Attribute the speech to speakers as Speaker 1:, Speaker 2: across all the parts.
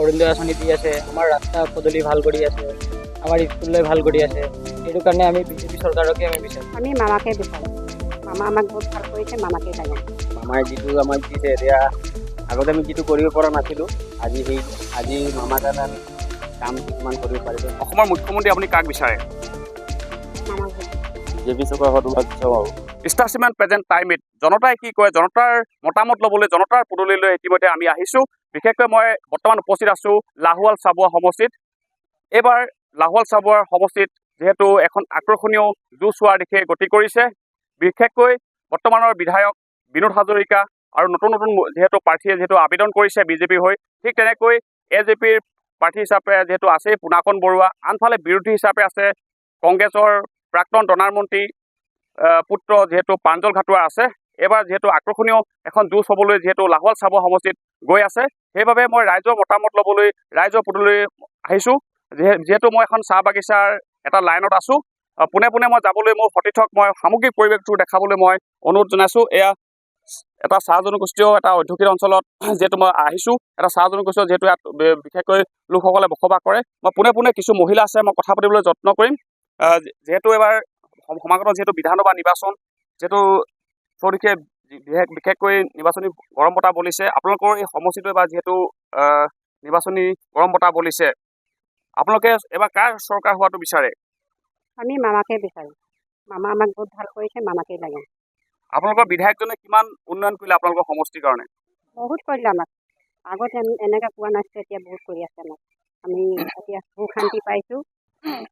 Speaker 1: অৰুণোদয় আঁচনি দি আছে, আমাৰ ৰাস্তা পদূলি ভাল কৰি আছে, আমাৰ স্কুললৈ ভাল কৰি আছে। সেইটো কাৰণে আমি বিজেপি চৰকাৰকে আমি বিচাৰোঁ।
Speaker 2: আমি মামাকে বিচাৰোঁ। মামা আমাক বহুত ভাল কৰিছে, মামাকে লাগে।
Speaker 3: মামাই যিটো আমাক দিছে, এতিয়া আগতে আমি যিটো কৰিব পৰা নাছিলোঁ, আজি মামাৰ কাৰণে আমি কাম কিছুমান কৰিব পাৰিছোঁ।
Speaker 4: অসমৰ মুখ্যমন্ত্ৰী আপুনি কাক বিচাৰে?
Speaker 2: মামাক ভাল।
Speaker 3: বিজেপি চৰকাৰ হোৱাটো বিচাৰোঁ আৰু
Speaker 4: ষ্টাৰচিমেণ্ট প্ৰেজেণ্ট টাইমিত জনতাই কি কয়, জনতাৰ মতামত ল'বলৈ জনতাৰ পদূলিলৈ ইতিমধ্যে আমি আহিছোঁ। বিশেষকৈ মই বৰ্তমান উপস্থিত আছোঁ লাহোৱাল চাবুৱা সমষ্টিত। এইবাৰ লাহোৱাল চাবুৱাৰ সমষ্টিত যিহেতু এখন আকৰ্ষণীয় যুঁজ হোৱাৰ দিশে গতি কৰিছে। বিশেষকৈ বৰ্তমানৰ বিধায়ক বিনোদ হাজৰিকা আৰু নতুন নতুন যিহেতু প্ৰাৰ্থীয়ে যিহেতু আবেদন কৰিছে বিজেপিৰ হৈ, ঠিক তেনেকৈ AJPৰ প্ৰাৰ্থী হিচাপে যিহেতু আছে পুনাকন বৰুৱা, আনফালে বিৰোধী হিচাপে আছে কংগ্ৰেছৰ প্ৰাক্তন ডনাৰ মন্ত্ৰী পুত্ৰ যিহেতু প্ৰাঞ্জল ঘাটোৱা আছে। এইবাৰ যিহেতু আকৰ্ষণীয় এখন যুঁজ হ'বলৈ যিহেতু লাহোৱাল চাবুৱা সমষ্টিত গৈ আছে, সেইবাবে মই ৰাইজৰ মতামত ল'বলৈ ৰাইজৰ পদূলিলৈ আহিছোঁ। যিহেতু মই এখন চাহ বাগিচাৰ এটা লাইনত আছোঁ, পোনে পোনে মই যাবলৈ মোৰ সতীৰ্থক মই সামগ্ৰিক পৰিৱেশটো দেখাবলৈ মই অনুৰোধ জনাইছোঁ। এয়া এটা চাহ জনগোষ্ঠীয় এটা অধ্যুষিত অঞ্চলত যিহেতু মই আহিছোঁ, এটা চাহ জনগোষ্ঠীয় যিহেতু ইয়াত বিশেষকৈ লোকসকলে বসবাস কৰে। মই পোনে পোনে কিছু মহিলা আছে, মই কথা পাতিবলৈ যত্ন কৰিম। যিহেতু এবাৰ সমাগত যিহেতু বিধানসভা নিৰ্বাচন যিহেতু চৌদিশে বিশেষকৈ নিৰ্বাচনী গৰম বতাহ বলিছে, আপোনালোকৰ এই সমষ্টিটো এবাৰ যিহেতু নিৰ্বাচনী গৰম বতাহ বলিছে, আপোনালোকে এবাৰ কাৰ চৰকাৰ হোৱাটো বিচাৰে?
Speaker 2: আমি মামাকে বিচাৰোঁ। মামা আমাক বহুত ভাল কৰিছে, মামাকে লাগে।
Speaker 4: আপোনালোকৰ বিধায়কজনে কিমান উন্নয়ন কৰিলে আপোনালোকৰ সমষ্টিৰ কাৰণে?
Speaker 2: বহুত কৰিলে আমাক। আগতে এনেকৈ পোৱা নাছিলে, এতিয়া বহুত কৰি আছে আমাক। আমি এতিয়া সুখ শান্তি পাইছোঁ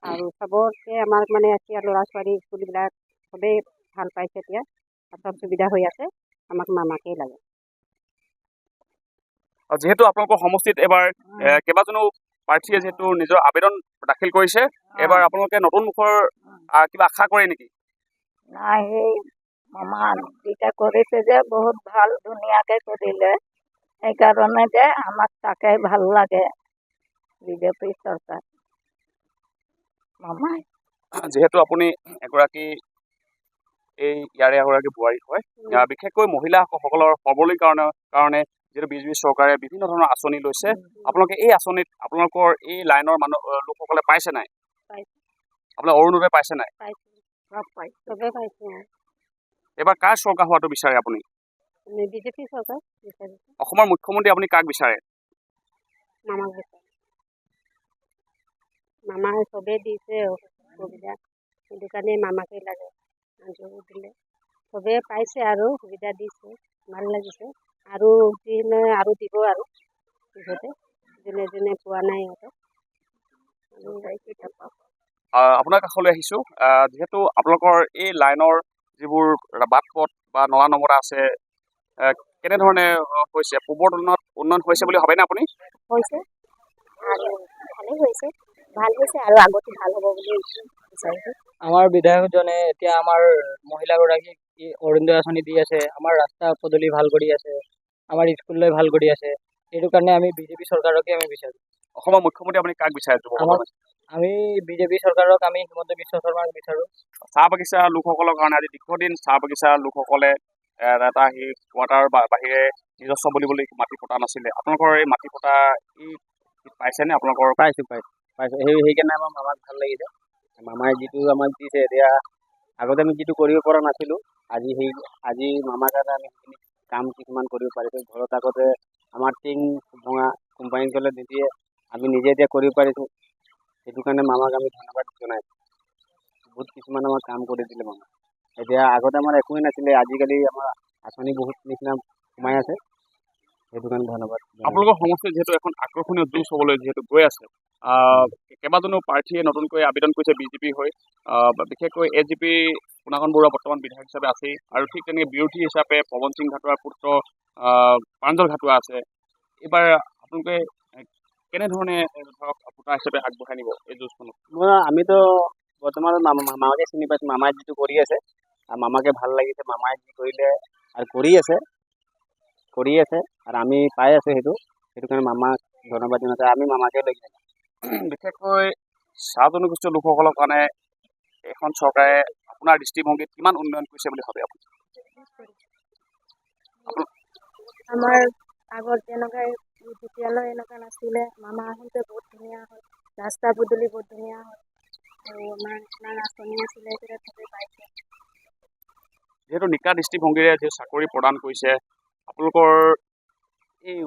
Speaker 2: আৰু চবতকৈ আমাৰ মানে এতিয়া ল'ৰা ছোৱালী স্কুলবিলাক চবেই ভাল পাইছে। এতিয়া চব সুবিধা হৈ আছে, আমাক মামাকেই লাগে।
Speaker 4: যিহেতু আপোনালোকৰ সমষ্টিত এবাৰ কেইবাজনো প্ৰাৰ্থীয়ে যিহেতু নিজৰ আবেদন দাখিল কৰিছে, এবাৰ আপোনালোকে নতুন মুখৰ কিবা আশা কৰে নেকি?
Speaker 5: নাই, সেই মামা যেটা কৰিছে যে বহুত ভাল ধুনীয়াকৈ কৰিলে, সেইকাৰণে যে আমাক তাকে ভাল লাগে বিজেপি চৰকাৰ মামাই।
Speaker 4: যিহেতু আপুনি এগৰাকী ইয়াৰে এগৰাকী বোৱাৰী হয়, বিশেষকৈ মহিলাসকলৰ সবলীকৰণৰ কাৰণে যিহেতু বিজেপি চৰকাৰে বিভিন্ন ধৰণৰ আঁচনি লৈছে, আপোনালোকে এই আঁচনিত আপোনালোকৰ এই লাইনৰ লোকসকলে পাইছে নাই? আপোনাৰ অৰুণোদয় পাইছে নাই?
Speaker 2: চবেই পাইছোঁ।
Speaker 4: এইবাৰ কাৰ চৰকাৰ হোৱাটো বিচাৰে আপুনি?
Speaker 2: আমি বিজেপি চৰকাৰ বিচাৰিছোঁ।
Speaker 4: অসমৰ মুখ্যমন্ত্ৰী আপুনি কাক বিচাৰে?
Speaker 2: মামাক বিচাৰোঁ। মামাই চবেই দিছে সুবিধা, সেইটো কাৰণে মামাকে লাগে। জোৰ দিলে চবেই পাইছে আৰু সুবিধা দিছে, ভাল লাগিছে। আৰু আৰু দিব আৰু পিছতে যোনে যোনে পোৱা নাই সিহঁতক
Speaker 4: আপোনাৰ কাষলৈ আহিছোঁ। যিহেতু আপোনালোকৰ এই লাইনৰ যিবোৰ বাট পথ বা নলা নৰ্দমা আছে, কেনেধৰণে হৈছে? পূৰ্বৰ তুলনাত উন্নয়ন হৈছে বুলি ভাবেনে আপুনি?
Speaker 2: হৈছে আৰু ভালেই হৈছে, ভাল হৈছে আৰু আগতো ভাল হ'ব বুলি বিচাৰিছোঁ।
Speaker 1: আমাৰ বিধায়কজনে এতিয়া আমাৰ মহিলাগৰাকীক অৰুণোদয় আঁচনি দি আছে, আমাৰ ৰাস্তা পদূলি ভাল কৰি আছে, আমাৰ স্কুললৈ ভাল কৰি আছে। সেইটো কাৰণে আমি বিজেপি চৰকাৰকে আমি বিচাৰোঁ।
Speaker 4: অসমৰ মুখ্যমন্ত্ৰী আপুনি কাক বিচাৰে?
Speaker 1: আমি বিজেপি চৰকাৰক আমি হিমন্ত বিশ্ব শৰ্মাক বিচাৰোঁ।
Speaker 4: চাহ বাগিচা লোকসকলৰ কাৰণে আজি দীৰ্ঘদিন চাহ বাগিচা লোকসকলে এটা সেই কোৱাটাৰ বাহিৰে নিজস্ব বুলিবলৈ মাটি পতা নাছিলে। আপোনালোকৰ এই মাটি পতা পাইছেনে? আপোনালোকৰ
Speaker 3: পাইছোঁ। সেইকাৰণে আমাৰ মামাক ভাল লাগিছে। মামাই যিটো আমাক দিছে, এতিয়া আগতে আমি যিটো কৰিব পৰা নাছিলোঁ, আজি মামাৰ কাৰণে আমি সেইখিনি কাম কিছুমান কৰিব পাৰিছোঁ। ঘৰত আগতে আমাৰ টিং ভঙা কোম্পানী গ'লে নিদিয়ে, আমি নিজে এতিয়া কৰিব পাৰিছোঁ। সেইটো কাৰণে মামাক আমি ধন্যবাদ জনাইছোঁ। বহুত কিছুমান আমাক কাম কৰি দিলে মামাই। এতিয়া আগতে আমাৰ একোৱেই নাছিলে, আজিকালি আমাৰ আঁচনি বহুত নিচিনা সোমাই আছে, সেইটো কাৰণে ধন্যবাদ।
Speaker 4: আপোনালোকৰ সমষ্টিত যিহেতু এখন আকৰ্ষণীয় যুঁজ হ'বলৈ যিহেতু গৈ আছে, কেইবাজনো প্ৰাৰ্থীয়ে নতুনকৈ আবেদন কৰিছে বিজেপিৰ হৈ, বিশেষকৈ AJP পুনাকন বৰুৱা বৰ্তমান বিধায়ক হিচাপে আছেই, আৰু ঠিক তেনেকৈ বিৰোধী হিচাপে পৱন সিং ঘাটোৱাৰ পুত্ৰ প্ৰাঞ্জল ঘাটোৱা আছে। এইবাৰ আপোনালোকে কেনেধৰণে ধৰক ভোটাৰ হিচাপে আগবঢ়াই নিব এই যুঁজখনত?
Speaker 3: আমিতো বৰ্তমান মামাকে চিনি পাইছোঁ। মামাই যিটো কৰি আছে আৰু মামাকে ভাল লাগিছে। মামাই যি কৰিলে আৰু কৰি আছে আৰু আমি পাই আছোঁ সেইটো কাৰণে মামাক ধন্যবাদ জনাইছোঁ। আমি মামাকে লৈ যাম।
Speaker 4: বিশেষকৈ চাহ জনগোষ্ঠীয় লোকসকলৰ কাৰণে এখন চৰকাৰে আপোনাৰ দৃষ্টিভংগীত কিমান উন্নয়ন কৰিছে বুলি ভাবে আপুনি?
Speaker 2: আমাৰ আগত যেনেকৈ
Speaker 6: তেতিয়ালৈ এনেকুৱা নাছিলে। মামা আহোঁতে বহুত ধুনীয়া হ'ল, ৰাস্তা পদূলি বহুত ধুনীয়া হ'ল আৰু আমাৰ কিছুমান আঁচনি আছিলে সেইকেইটা চবেই পাইছে।
Speaker 4: যিহেতু নিকা দৃষ্টিভংগীৰে যি চাকৰি প্ৰদান কৰিছে, আপোনালোকৰ এই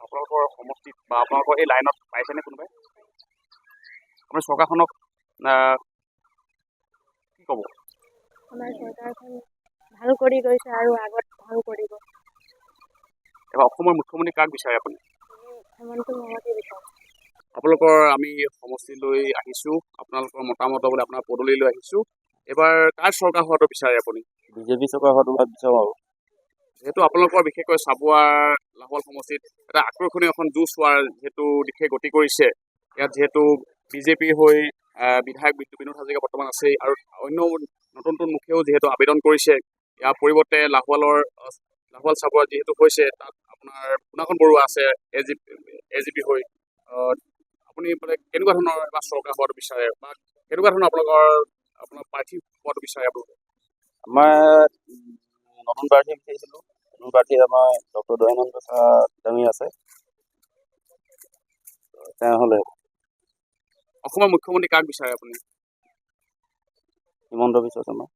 Speaker 4: আপোনালোকৰ সমষ্টিত বা আপোনালোকৰ এই লাইনত পাইছেনে কোনোবাই? আপুনি চৰকাৰখনক কি ক'ব?
Speaker 6: আমাৰ চৰকাৰখন ভাল কৰি গৈছে আৰু আগত ভাল কৰিব।
Speaker 4: এবাৰ অসমৰ মুখ্যমন্ত্ৰী কাক বিচাৰে আপুনি?
Speaker 6: হেমন্ত মহন্তই বিচাৰে।
Speaker 4: আপোনালোকৰ আমি সমষ্টিলৈ আহিছোঁ, আপোনালোকৰ মতামত ল'বলৈ আপোনাৰ পদূলিলৈ আহিছোঁ। এইবাৰ কাৰ চৰকাৰ হোৱাটো বিচাৰে আপুনি?
Speaker 3: বিজেপি চৰকাৰ হোৱাটো বিচাৰোঁ আৰু।
Speaker 4: যিহেতু আপোনালোকৰ বিশেষকৈ চাবুৱাৰ লাহোৱাল সমষ্টিত এটা আকৰ্ষণীয় এখন যুঁজ হোৱাৰ যিহেতু দিশে গতি কৰিছে। ইয়াত যিহেতু বিজেপিৰ হৈ বিধায়ক বিনোদ হাজৰিকা বৰ্তমান আছেই আৰু অন্য নতুন মুখেও যিহেতু আবেদন কৰিছে। ইয়াৰ পৰিৱৰ্তে লাহোৱাল চাবুৱা যিহেতু হৈছে, তাত আপোনাৰ পুনাখন বৰুৱা আছে এ জি পি হৈ। আপুনি মানে কেনেকুৱা ধৰণৰ এটা চৰকাৰ হোৱাটো বিচাৰে বা কেনেকুৱা ধৰণৰ আপোনাৰ প্ৰাৰ্থী হোৱাটো বিচাৰে আপোনালোকে?
Speaker 3: আমাৰ নতুন প্ৰাৰ্থী বিচাৰিছিলোঁ। নতুন প্ৰাৰ্থী আমাৰ ডক্টৰ দয়ানন্দ ডাঙি আছে, তেওঁ হ'লে
Speaker 4: অসমৰ মুখ্যমন্ত্ৰী কাক বিচাৰে আপুনি?
Speaker 3: হিমন্ত বিশ্ব শৰ্মা।